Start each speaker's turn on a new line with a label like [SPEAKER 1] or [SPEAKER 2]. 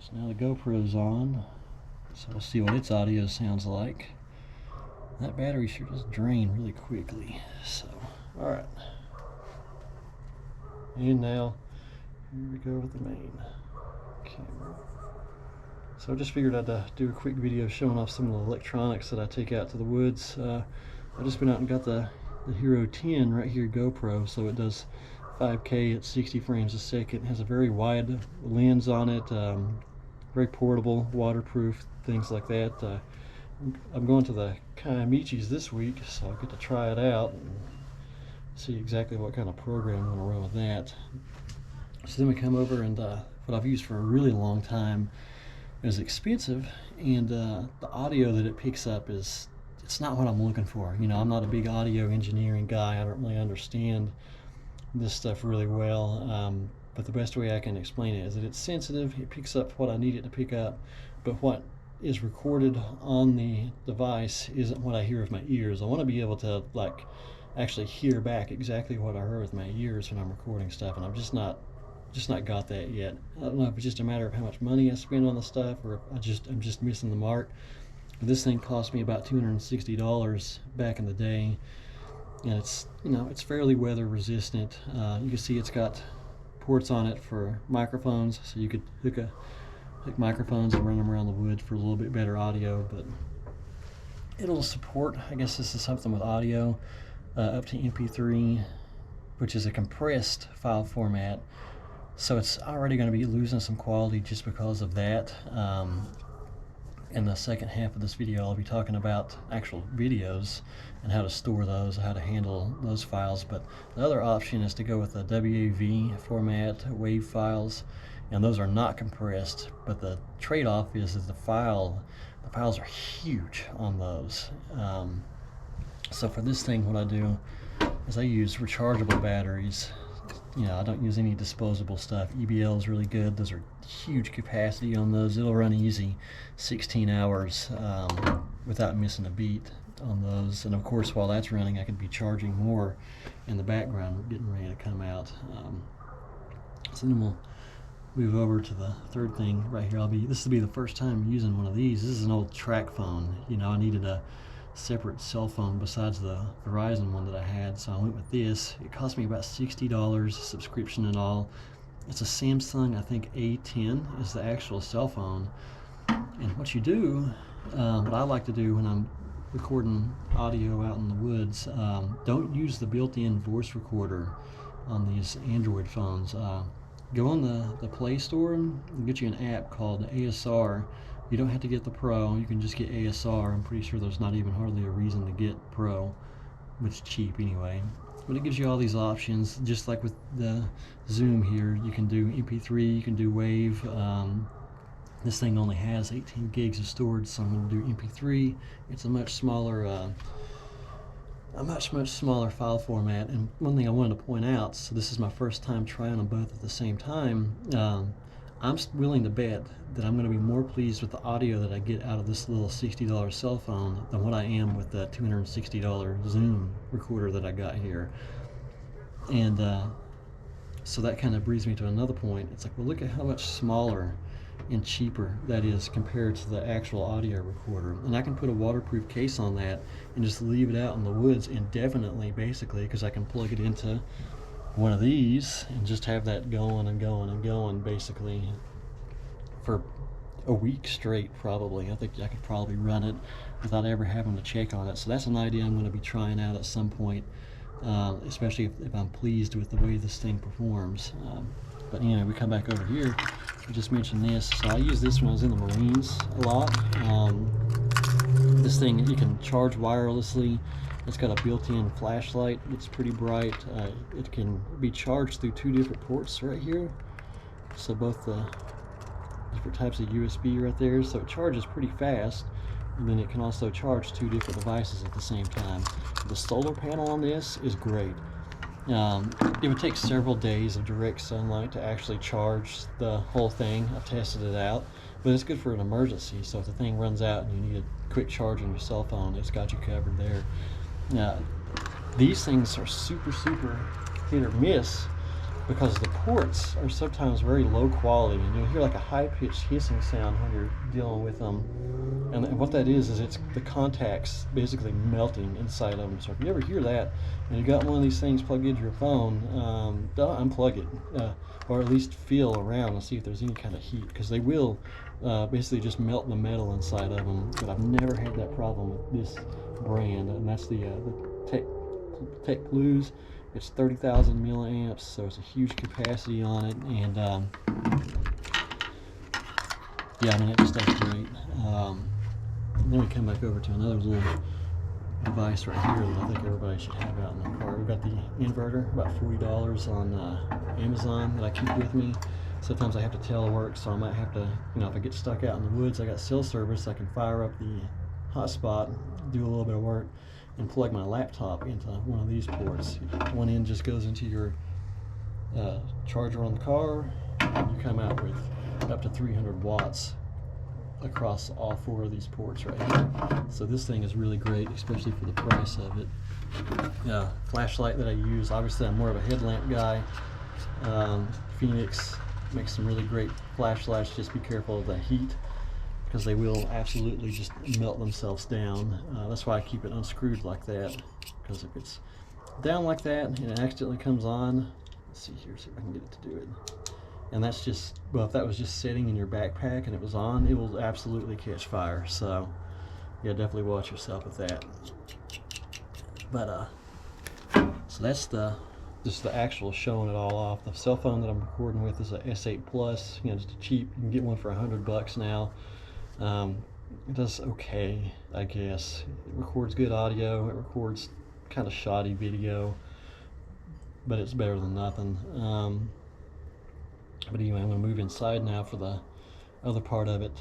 [SPEAKER 1] So now the GoPro's on, so we'll see what its audio sounds like. That battery sure does drain really quickly. So, alright. And now, here we go with the main camera. So I just figured I'd do a quick video showing off some of the electronics that I take out to the woods. I just went out and got the Hero 10 right here GoPro, so it does 5K at 60 frames a second. It has a very wide lens on it, very portable, waterproof, things like that. I'm going to the Kayamichis this week, so I'll get to try it out and see exactly what kind of program I'm going to run with that. So then we come over, and what I've used for a really long time is expensive, and the audio that it picks up it's not what I'm looking for. You know, I'm not a big audio engineering guy. I don't really understand this stuff really well, but the best way I can explain it is that it's sensitive. It picks up what I need it to pick up, but what is recorded on the device isn't what I hear with my ears. I want to be able to like actually hear back exactly what I heard with my ears when I'm recording stuff, and I'm just not got that yet. I don't know if it's just a matter of how much money I spend on the stuff, or I'm just missing the mark. This thing cost me about $260 back in the day, and it's, you know, it's fairly weather resistant. You can see it's got ports on it for microphones, so you could hook microphones and run them around the woods for a little bit better audio. But it'll support, I guess this is something with audio, up to MP3, which is a compressed file format. So it's already going to be losing some quality just because of that. In the second half of this video, I'll be talking about actual videos and how to store those, how to handle those files. But the other option is to go with the WAV format, WAV files, and those are not compressed. But the trade-off is that the files are huge on those. So for this thing, what I do is I use rechargeable batteries. You know, I don't use any disposable stuff. EBL is really good. Those are huge capacity on those. It'll run easy 16 hours without missing a beat on those. And of course, while that's running, I could be charging more in the background, getting ready to come out. So then we'll move over to the third thing right here. This will be the first time using one of these. This is an old track phone. You know, I needed a separate cell phone besides the Verizon one that I had, so I went with this. It cost me about $60, subscription and all. It's a Samsung, I think A10 is the actual cell phone. And what you do, what I like to do when I'm recording audio out in the woods, don't use the built-in voice recorder on these Android phones. Go on the Play Store and get you an app called ASR. You don't have to get the Pro, you can just get ASR. I'm pretty sure there's not even hardly a reason to get Pro, which is cheap anyway. But it gives you all these options, just like with the Zoom here. You can do MP3, you can do WAV. This thing only has 18 gigs of storage, so I'm going to do MP3. It's a much smaller file format. And one thing I wanted to point out, so this is my first time trying them both at the same time, I'm willing to bet that I'm going to be more pleased with the audio that I get out of this little $60 cell phone than what I am with the $260 Zoom recorder that I got here. And so that kind of brings me to another point. It's like, well, look at how much smaller and cheaper that is compared to the actual audio recorder. And I can put a waterproof case on that and just leave it out in the woods indefinitely, basically, because I can plug it into one of these and just have that going and going and going basically for a week straight. Probably I think I could probably run it without ever having to check on it. So that's an idea I'm going to be trying out at some point, especially if I'm pleased with the way this thing performs. But anyway, we come back over here. I just mentioned this. So I used this when I was in the Marines a lot. This thing you can charge wirelessly. It's got a built-in flashlight. It's pretty bright. It can be charged through two different ports right here. So both the different types of USB right there. So it charges pretty fast. And then it can also charge two different devices at the same time. The solar panel on this is great. It would take several days of direct sunlight to actually charge the whole thing. I've tested it out, but it's good for an emergency. So if the thing runs out and you need a quick charge on your cell phone, it's got you covered there. Now, these things are super hit or miss, because the ports are sometimes very low quality, and you'll hear like a high-pitched hissing sound when you're dealing with them. And what that is it's the contacts basically melting inside of them. So if you ever hear that and you got one of these things plugged into your phone, don't unplug it, or at least feel around and see if there's any kind of heat, because they will basically just melt the metal inside of them. But I've never had that problem with this brand, and that's the Tech Blues. It's 30,000 milliamps, so it's a huge capacity on it, and yeah, I mean, it just does great. And then we come back over to another little device right here that I think everybody should have out in their car. We've got the inverter, about $40 on Amazon, that I keep with me. Sometimes I have to telework, so I might have to, you know, if I get stuck out in the woods, I got cell service, I can fire up the hotspot, do a little bit of work, and plug my laptop into one of these ports. One end just goes into your charger on the car, and you come out with up to 300 watts across all 4 of these ports right here. So this thing is really great, especially for the price of it. Flashlight that I use, obviously I'm more of a headlamp guy. Phoenix makes some really great flashlights. Just be careful of the heat, because they will absolutely just melt themselves down. That's why I keep it unscrewed like that, because if it's down like that and it accidentally comes on, let's see here, see if I can get it to do it. And that's just, well, if that was just sitting in your backpack and it was on, it will absolutely catch fire. So yeah, definitely watch yourself with that. But so that's just the actual showing it all off. The cell phone that I'm recording with is a S8 Plus. You know, just cheap. You can get one for $100 now. It does okay, I guess. It records good audio. It records kind of shoddy video, but it's better than nothing. But anyway, I'm going to move inside now for the other part of it.